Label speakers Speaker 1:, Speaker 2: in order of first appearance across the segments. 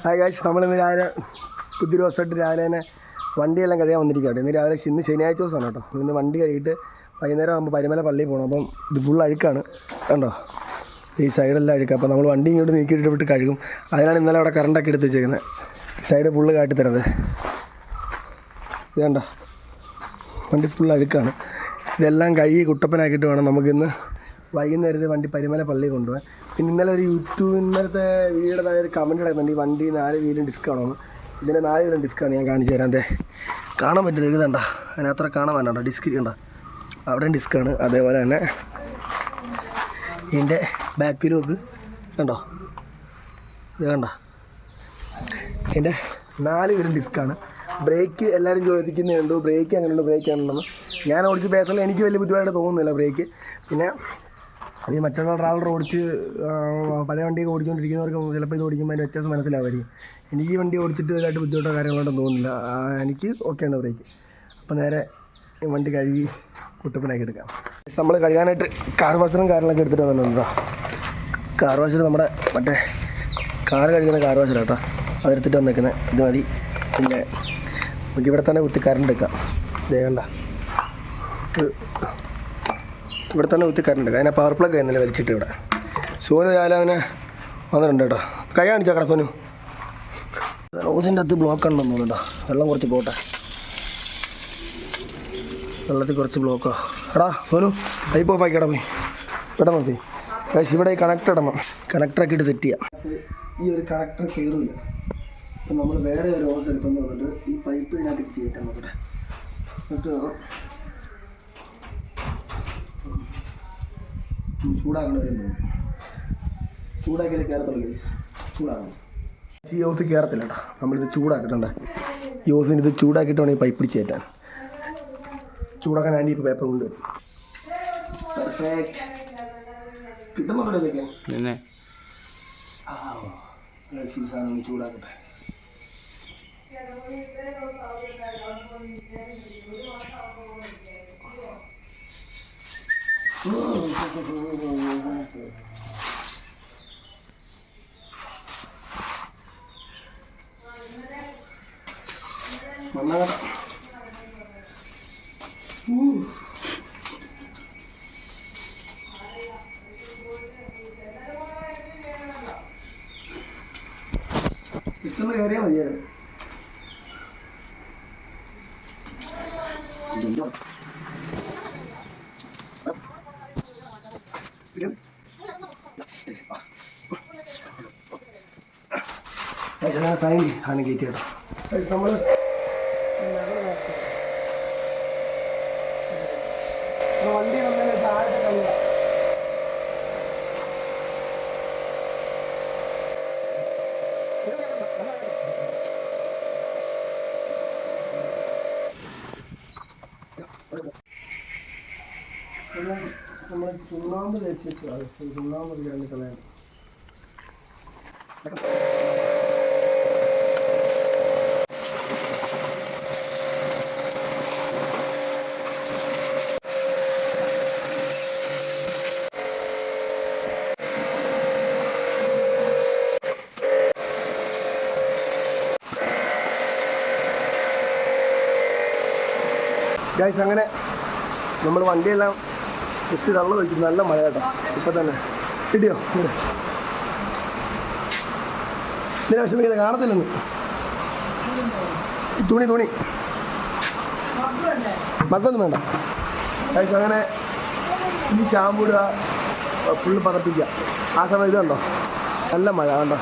Speaker 1: Hi guys, നമ്മളിന്ന് രാവിലെ പുതിയ ദിവസമായിട്ട് രാവിലെ തന്നെ വണ്ടിയെല്ലാം കഴിയാൻ വന്നിരിക്കുകയാണ്. ഇന്ന് ശനിയാഴ്ച ദിവസമാണ് കേട്ടോ. ഇന്ന് വണ്ടി കഴിയിട്ട് വൈകുന്നേരം ആകുമ്പോൾ പരിമല പള്ളിയിൽ പോകണം. അപ്പം ഇത് ഫുൾ അഴുക്കാണ് കണ്ടോ, ഈ സൈഡെല്ലാം അഴുക്കുക. അപ്പോൾ നമ്മൾ വണ്ടി ഇങ്ങോട്ട് നീക്കിയിട്ട് വിട്ട് കഴുകും. അതിനാണ് ഇന്നലെ അവിടെ കറണ്ടൊക്കെ എടുത്ത് വെച്ചേക്കുന്നത്. സൈഡ് ഫുള്ള് കാട്ടിത്തരുന്നത് ഇത് കണ്ടോ, വണ്ടി ഫുൾ അഴുക്കാണ്. ഇതെല്ലാം കഴുകി കുട്ടപ്പനാക്കിയിട്ട് വേണം നമുക്കിന്ന് വൈകുന്നേരത്തെ വണ്ടി പരിമല പള്ളിയിൽ കൊണ്ടുപോകാൻ. പിന്നെ ഇന്നലെ ഒരു ഇന്നലത്തെ വീടിൻ്റെ ഒരു കമൻറ്റ് കിടക്കുന്നുണ്ട്, ഈ വണ്ടി 4 വീലും ഡിസ്ക്കാണോന്ന്. ഇതിൻ്റെ 4 വീലും ഡിസ്ക്കാണ്. ഞാൻ കാണിച്ചു തരാം. അതെ, കാണാൻ പറ്റില്ല, ഇത് കണ്ട അതിനത്ര കാണാൻ വേണ്ട, ഡിസ്ക് കണ്ട അവിടെയും ഡിസ്ക്കാണ്. അതേപോലെ തന്നെ ഇതിൻ്റെ ബാക്ക് വീലും ഒക്കെ കണ്ടോ, ഇത് കണ്ട ഇതിൻ്റെ 4 വീലും ഡിസ്ക്കാണ്. ബ്രേക്ക് എല്ലാവരും ചോദിക്കുന്നുണ്ട്, ബ്രേക്ക് അങ്ങനെയുണ്ട്, ബ്രേക്ക് അങ്ങനെയുണ്ടെന്ന്. ഞാൻ ഓടിച്ച് പേഴ്സണലി എനിക്ക് വലിയ ബുദ്ധിമുട്ടായിട്ട് തോന്നുന്നില്ല ബ്രേക്ക്. പിന്നെ ഈ മറ്റുള്ള ട്രാവലർ ഓടിച്ച് പഴയ വണ്ടിയൊക്കെ ഓടിച്ചുകൊണ്ടിരിക്കുന്നവർക്ക് ചിലപ്പോൾ ഇത് ഓടിക്കുമ്പോൾ അതിൻ്റെ വ്യത്യാസം മനസ്സിലാവുമായിരിക്കും. എനിക്ക് ഈ വണ്ടി ഓടിച്ചിട്ട് ഇതായിട്ട് ബുദ്ധിമുട്ടോ കാര്യങ്ങളോട്ടൊന്നും തോന്നുന്നില്ല. എനിക്ക് ഓക്കെയാണ് ബ്രേക്ക്. അപ്പോൾ നേരെ വണ്ടി കഴുകി കുട്ടപ്പനാക്കി എടുക്കാം. നമ്മൾ കഴുകാനായിട്ട് കാർ വാഷറും കാര്യങ്ങളൊക്കെ എടുത്തിട്ട് വന്നിട്ടുണ്ടോ. കാർ വാഷർ നമ്മുടെ മറ്റേ കാർ കഴുകുന്ന കാർ വാഷറാണ് കേട്ടോ, അതെടുത്തിട്ട് വന്നേക്കുന്നത്. ഇത് മതി. പിന്നെ നമുക്ക് ഇവിടെ തന്നെ കുത്തി കറണ്ട് എടുക്കാം. വേണ്ട, ഇവിടെ തന്നെ കുത്തി കറണ്ട് എടുക്കാം. അതിനെ പവർ പ്ലഗ് ആയിരുന്നില്ല വലിച്ചിട്ട്. ഇവിടെ സോനു രാവിലെ അങ്ങനെ വന്നിട്ടുണ്ട് കേട്ടോ. കൈ കാണിച്ചാക്കട സോനു. റോസിൻ്റെ അകത്ത് ബ്ലോക്ക് ഉണ്ടെന്ന് തോന്നുന്നുണ്ടോ. വെള്ളം കുറച്ച് പോട്ടെ, വെള്ളത്തിൽ കുറച്ച് ബ്ലോക്കോ. എടാ സോനു, പൈപ്പ് ഓഫ് ആക്കിടാ, പോയി ഇടാൻ മതി. ഇവിടെ ഈ കണക്ടർ ഇടണം. കണക്ടറൊക്കെ ഇട്ട് സെറ്റ് ചെയ്യാം. ഈ ഒരു കണക്ടർ കയറില്ല. അപ്പം നമ്മൾ വേറെ ഒരു ഹോസ് എടുത്തുകൊണ്ട് വന്നിട്ട് ഈ പൈപ്പ് ഇതിനകത്ത് ചെയ്തിട്ട് നോക്കട്ടെ. എന്നിട്ട് ചൂടാക്കണവരെന്ന് തോന്നുന്നു. ചൂടാക്കിയാലേ കയറത്തുള്ളൂ ഗൈസ്. ചൂടാക്കണം. ഈ ഹോസ് കയറത്തില്ല കേട്ടോ. നമ്മളിത് ചൂടാക്കിട്ടുണ്ട്. ഈ ഹോസിന് ഇത് ചൂടാക്കിയിട്ട് വേണം ഈ പൈപ്പ് പിടിച്ച് കയറ്റാൻ. ചൂടാക്കാൻ ആൻറ്റി ഇപ്പോൾ പേപ്പർ കൊണ്ട് പെർഫെക്റ്റ് കിട്ടുന്നുണ്ടോ ഇതൊക്കെ. പിന്നെ സാധനം ചൂടാക്കട്ടെ. ഇഷ്ടം കയറിയാൽ മതിയായിരുന്നു. ഫൈൻ ആണ് കയറ്റി കേട്ടോ. നമ്മൾ വണ്ടി നമ്മൾ താഴെ കളിയ നമ്മൾ ചുണ്ണാമ്പ് തേച്ച് വെച്ചാൽ ചുണ്ണാമ്പ് രണ്ട് കളയാണ്. ഗൈസ്, അങ്ങനെ നമ്മൾ വണ്ടിയെല്ലാം ജസ്റ്റ് തള്ളു വെച്ചു. നല്ല മഴ കേട്ടോ ഇപ്പം തന്നെ. കിട്ടിയോ? ഇതിനെ വിഷമിക്കുന്നത് കാണത്തില്ലെന്ന്. തുണി മക്കൊന്നും വേണ്ട ഗൈസ്. അങ്ങനെ ഈ ഷാമ്പൂടുക, ഫുള്ള് പതപ്പിക്കുക. ആ സമയം ഇതുണ്ടോ നല്ല മഴ കണ്ടോ.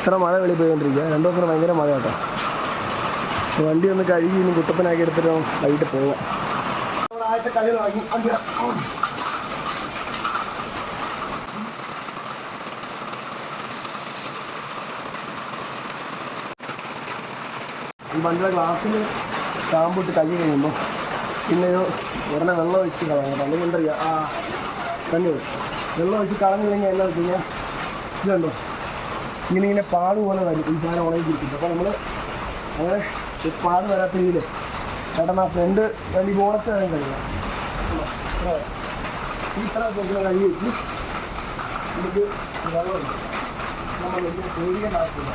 Speaker 1: ഇത്ര മഴ വെളി പോയിക്കൊണ്ടിരിക്കുക. 2 ദിവസം ഭയങ്കര മഴ കേട്ടോ. വണ്ടി ഒന്ന് കഴുകി ഇനി കുട്ടപ്പനാക്കി എടുത്തിട്ട് വൈകിട്ട് പോവാം. ആദ്യത്തെ കളി തുടങ്ങി. ഈ വണ്ടിയുടെ ഗ്ലാസ്സിൽ ഷാമ്പു ഇട്ട് കഴുകി കഴിയുമ്പോൾ പിന്നെ ഉടനെ വെള്ളം ഒഴിച്ച് കളയണം. അല്ലെങ്കിൽ എന്താ ചെയ്യുക, കഞ്ഞി വെള്ളം ഒഴിച്ച് കളഞ്ഞു കഴിഞ്ഞാൽ എന്താ വെച്ച് കഴിഞ്ഞാൽ ഇതുണ്ടോ ഇങ്ങനെ പാട് പോലെ വരും. ഈ സാധനം ഉണങ്ങിയിരിക്കും. അപ്പോൾ നമ്മൾ അങ്ങനെ പാട് വരാത്ത രീതിയിൽ ചേട്ടൻ ആ ഫ്രണ്ട് ഈ ബോണറ്റ് വരാൻ കഴിയില്ല. ഈ ഇത്ര കഴുകി വെച്ച് നമുക്ക് വെള്ളം നമ്മൾ വലിയ പേടിക്കേണ്ട ആവശ്യമില്ല.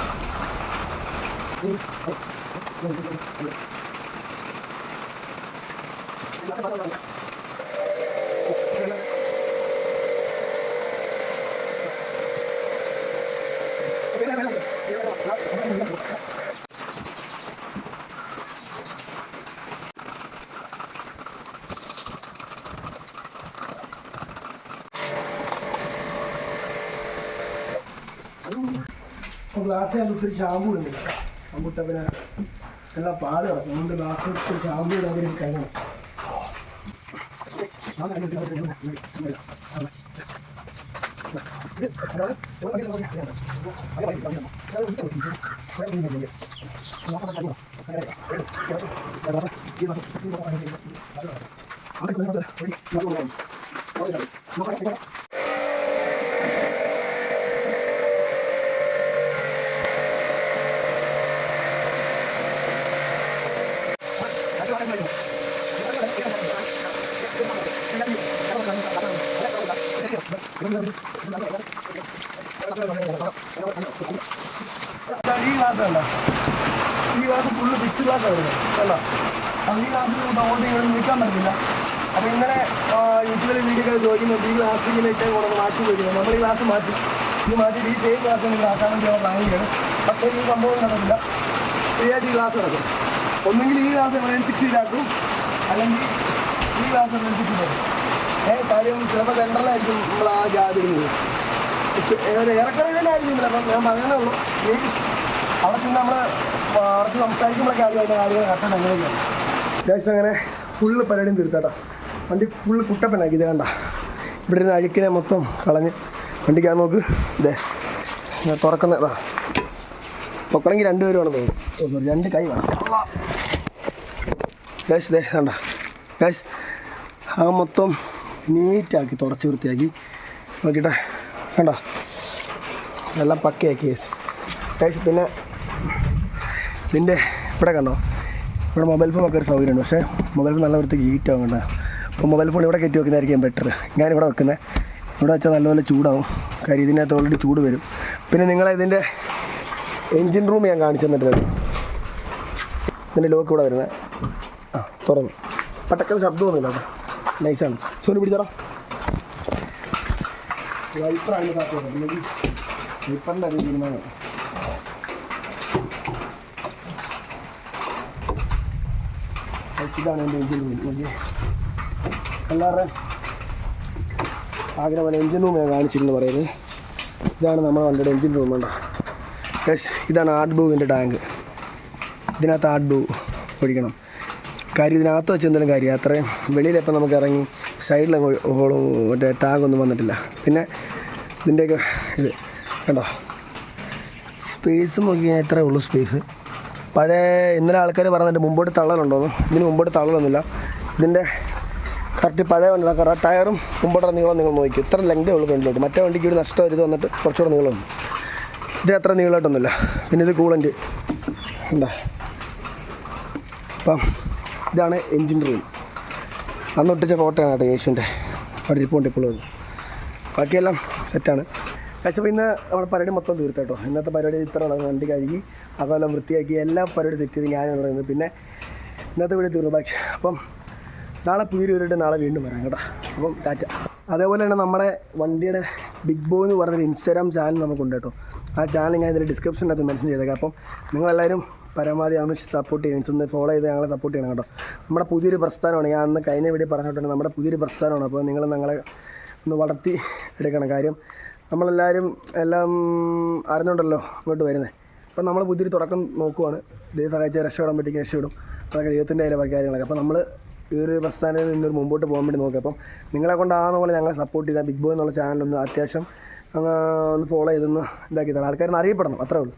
Speaker 1: ഗ്ലാസ് ഞാൻ ഒത്തിരി ഷാമ്പൂ ഇടുന്നില്ല. ഷാമ്പൂട്ട പിന്നെ എല്ലാം പാട് കിടക്കും. അതുകൊണ്ട് ഗ്ലാസ് ഒത്തിരി ഷാമ്പൂ ഇടാൻ വേണ്ടി കഴിയണം. ഈ ഗ്ലാസ് വേണ്ട, ഈ ഗ്ലാസ് ഫുള്ള് ഫിക്സ് ഗ്ലാസ് വരുന്നത് അല്ല. അത് ഈ ഗ്ലാസ് ഓർഡർ ചെയ്ത് നിൽക്കാൻ പറ്റില്ല. അപ്പോൾ ഇങ്ങനെ യൂട്യൂബിൽ വീഡിയോക്കാർ ചോദിക്കുന്നുണ്ട് ഈ ഗ്ലാസ് ഇങ്ങനെ ഇട്ടേ കൊണ്ടൊന്ന് മാറ്റി വയ്ക്കുന്നത്. നമ്മൾ ഈ ഗ്ലാസ് മാറ്റി ഇത് മാറ്റിയിട്ട് ഈ സെയിം ഗ്ലാസ് നിങ്ങൾ ആക്കാൻ വേണ്ടി നമ്മൾ പ്ലാൻ ചെയ്യണം. പക്ഷേ ഈ സംഭവം നടക്കില്ല. ഫ്രീ ആയിട്ട് ഈ ഗ്ലാസ് കിടക്കും. ഒന്നെങ്കിൽ ഈ ഗ്ലാസ് എമർജൻസിയിലാക്കും, അല്ലെങ്കിൽ ഈ ഗ്ലാസ് എമർജൻസിയിലാക്കും. കാര്യം ചിലപ്പോൾ സെൻട്രലായിരിക്കും നമ്മൾ ആ ജാതിരുന്നത്. ഏറെക്കുറെ ഇതിനായിരിക്കും. അപ്പം ഞാൻ പറയുന്നേ ഉള്ളൂ, ഈ അവിടെ ചെന്ന് നമ്മൾ അടച്ച് സംസാരിക്കുമ്പോഴൊക്കെ ആദ്യം അതിൻ്റെ കാര്യങ്ങൾ കറക്റ്റ് എങ്ങനെയൊക്കെയാണ്. അത്യാവശ്യം അങ്ങനെ ഫുള്ള് പരിപാടിയും തീർത്താട്ടോ. വണ്ടി ഫുള്ള് കുട്ടപ്പനാക്കി. ഇത് കണ്ട ഇവിടെ ഇരുന്ന് അഴുക്കിനെ മൊത്തം കളഞ്ഞ് വണ്ടിക്കാൻ നോക്ക്. ഇതേ തുറക്കുന്നതാ. പൊക്കണമെങ്കിൽ 2 പേര് വേണം തോന്നും. സോറി 2 കൈ വേണം. ഗൈസ് ഇതേ കണ്ട ഗൈസ് ആ മൊത്തം നീറ്റാക്കി തുടച്ച് വൃത്തിയാക്കി നോക്കിട്ടെ. കണ്ടോ എല്ലാം പക്കയാക്കി ഗൈസ്. പിന്നെ ഇതിൻ്റെ ഇവിടെ കണ്ടോ, ഇവിടെ മൊബൈൽ ഫോണൊക്കെ ഒരു സൗകര്യമുണ്ട്. പക്ഷേ മൊബൈൽ ഫോൺ നല്ല വൃത്തിക്ക് ഹീറ്റ് ആവും. കണ്ടോ. അപ്പോൾ മൊബൈൽ ഫോൺ ഇവിടെ കയറ്റി വെക്കുന്നതായിരിക്കും ബെറ്റർ. ഞാനിവിടെ വെക്കുന്നത്. ഇവിടെ വെച്ചാൽ നല്ലപോലെ ചൂടാവും. കാര്യം ഇതിനകത്ത് ഓൾറെഡി ചൂട് വരും. പിന്നെ നിങ്ങളിതിൻ്റെ എൻജിൻ റൂം ഞാൻ കാണിച്ചു തന്നിട്ടുണ്ട്. ഇതിൻ്റെ ലോക്ക് ഇവിടെ വരുന്നത്. ആ തുറന്നു. പട്ടക്കൽ ശബ്ദമൊന്നുമില്ല കേട്ടോ. നൈസാണ്. സോനി പിടിച്ചോളാം. വൈപ്പറാണ് കാത്തുള്ളത്. അല്ലെങ്കിൽ വൈപ്പറിൻ്റെ അറിവ് തീരുമാനം. ഇതാണ് എൻ്റെ എൻജിൻ റൂം. നോക്കി എല്ലാവരുടെയും ആഗ്രഹം പോലെ എൻജിൻ റൂം ഞാൻ കാണിച്ചിരുന്നു പറയുന്നത്. ഇതാണ് നമ്മുടെ വണ്ടിയുടെ എൻജിൻ റൂം. വേണ്ട ഇതാണ് ആർട്ട് ബ്ലൂവിൻ്റെ ടാങ്ക്. ഇതിനകത്ത് ആർട്ട് ബ്ലൂ ഒഴിക്കണം. കാര്യം ഇതിനകത്ത് വെച്ച് എന്തെങ്കിലും കാര്യം അത്രയും വെളിയിലിപ്പം നമുക്ക് ഇറങ്ങി സൈഡിലങ്ങ് ഹോളും മറ്റേ ടാങ്കൊന്നും വന്നിട്ടില്ല. പിന്നെ ഇതിൻ്റെയൊക്കെ ഇത് കണ്ടോ സ്പേസ് നോക്കിയാൽ ഇത്രയേ ഉള്ളൂ സ്പേസ്. പഴയ ഇന്നലെ ആൾക്കാർ പറഞ്ഞിട്ട് മുമ്പോട്ട് തള്ളലുണ്ടോന്ന്. ഇതിന് മുമ്പോട്ട് തള്ളലൊന്നുമില്ല. ഇതിൻ്റെ കറക്റ്റ് പഴയ വണ്ടിയുടെ കറക്റ്റ് ടയറും മുമ്പോട്ട് നീളം നിങ്ങൾ നോക്കി. ഇത്ര ലെങ്തേ ഉള്ളൂ ഫ്രണ്ടിലോട്ട്. മറ്റേ വണ്ടിക്ക് ഒരു നഷ്ടം ഇത് വന്നിട്ട് കുറച്ചുകൂടെ നീളമുണ്ട്. ഇതിന് അത്ര നീളമായിട്ടൊന്നുമില്ല. പിന്നെ ഇത് കൂളൻ്റ് എന്താ. അപ്പം ഇതാണ് എൻജിൻ റൂം. അന്ന് ഒട്ടിച്ച ഫോട്ടോയാണ് കേട്ടോ യേശുവിൻ്റെ. അവിടെ ഇരിപ്പുണ്ട് ഇപ്പോൾ. ബാക്കിയെല്ലാം സെറ്റാണ്. പക്ഷേ ഇന്ന് നമ്മുടെ പരിപാടി മൊത്തം തീർത്തേട്ടോ. ഇന്നത്തെ പരിപാടി ഇത്രയാണ്. വണ്ടി കഴുകി അതെല്ലാം വൃത്തിയാക്കി എല്ലാ പരിപാടി സെറ്റ് ചെയ്ത് ഞാനാണ് പറയുന്നത്. പിന്നെ ഇന്നത്തെ വീഡിയോ തീർന്നു. ബാക്കി അപ്പം നാളെ പുതിയൊരു വീഡിയോ നാളെ വീണ്ടും വരാം കേട്ടോ. അപ്പം ടാറ്റ. അതേപോലെ തന്നെ നമ്മുടെ വണ്ടിയുടെ ബിഗ് ബോയ് എന്ന് പറഞ്ഞൊരു ഇൻസ്റ്റാഗ്രാം ചാനൽ നമുക്കുണ്ട് കേട്ടോ. ആ ചാനൽ ഞാൻ ഇതിൽ ഡിസ്ക്രിപ്ഷനകത്ത് മെൻഷൻ ചെയ്തേക്കാം. അപ്പം നിങ്ങളെല്ലാവരും പരമാവധി ഫോളോ ചെയ്ത് ഞങ്ങളെ സപ്പോർട്ട് ചെയ്യണം കേട്ടോ. നമ്മുടെ പുതിയൊരു പ്രസ്ഥാനമാണ്. ഞാൻ അന്ന് കഴിഞ്ഞ വീഡിയോ പറഞ്ഞിട്ടുണ്ട്. നമ്മുടെ പുതിയൊരു പ്രസ്ഥാനമാണ്. അപ്പോൾ നിങ്ങൾ ഞങ്ങളെ ഒന്ന് വളർത്തി എടുക്കണം. കാര്യം നമ്മളെല്ലാവരും എല്ലാം അറിഞ്ഞുകൊണ്ടല്ലോ ഇങ്ങോട്ട് വരുന്നത്. അപ്പം നമ്മൾ പുതിയൊരു തുടക്കം നോക്കുവാണ്. ദൈവം സഹായിച്ചാൽ രക്ഷപ്പെടാൻ പറ്റിയെങ്കിൽ രക്ഷപ്പെടും. അതൊക്കെ ദൈവത്തിൻ്റെ അതിലെ കാര്യങ്ങളൊക്കെ. അപ്പോൾ നമ്മൾ ഈ ഒരു പ്രസ്ഥാനത്തിൽ നിന്നൊരു മുമ്പോട്ട് പോകാൻ വേണ്ടി നോക്കുക. അപ്പം നിങ്ങളെ കൊണ്ടാകുന്ന പോലെ ഞങ്ങളെ സപ്പോർട്ട് ചെയ്താൽ ബിഗ് ബോയ് എന്നുള്ള ചാനലൊന്ന് അത്യാവശ്യം ഒന്ന് ഫോളോ ചെയ്തൊന്ന് ഇതാക്കി തരാം. ആൾക്കാരൊന്ന് അറിയപ്പെടണം. അത്രേ ഉള്ളൂ.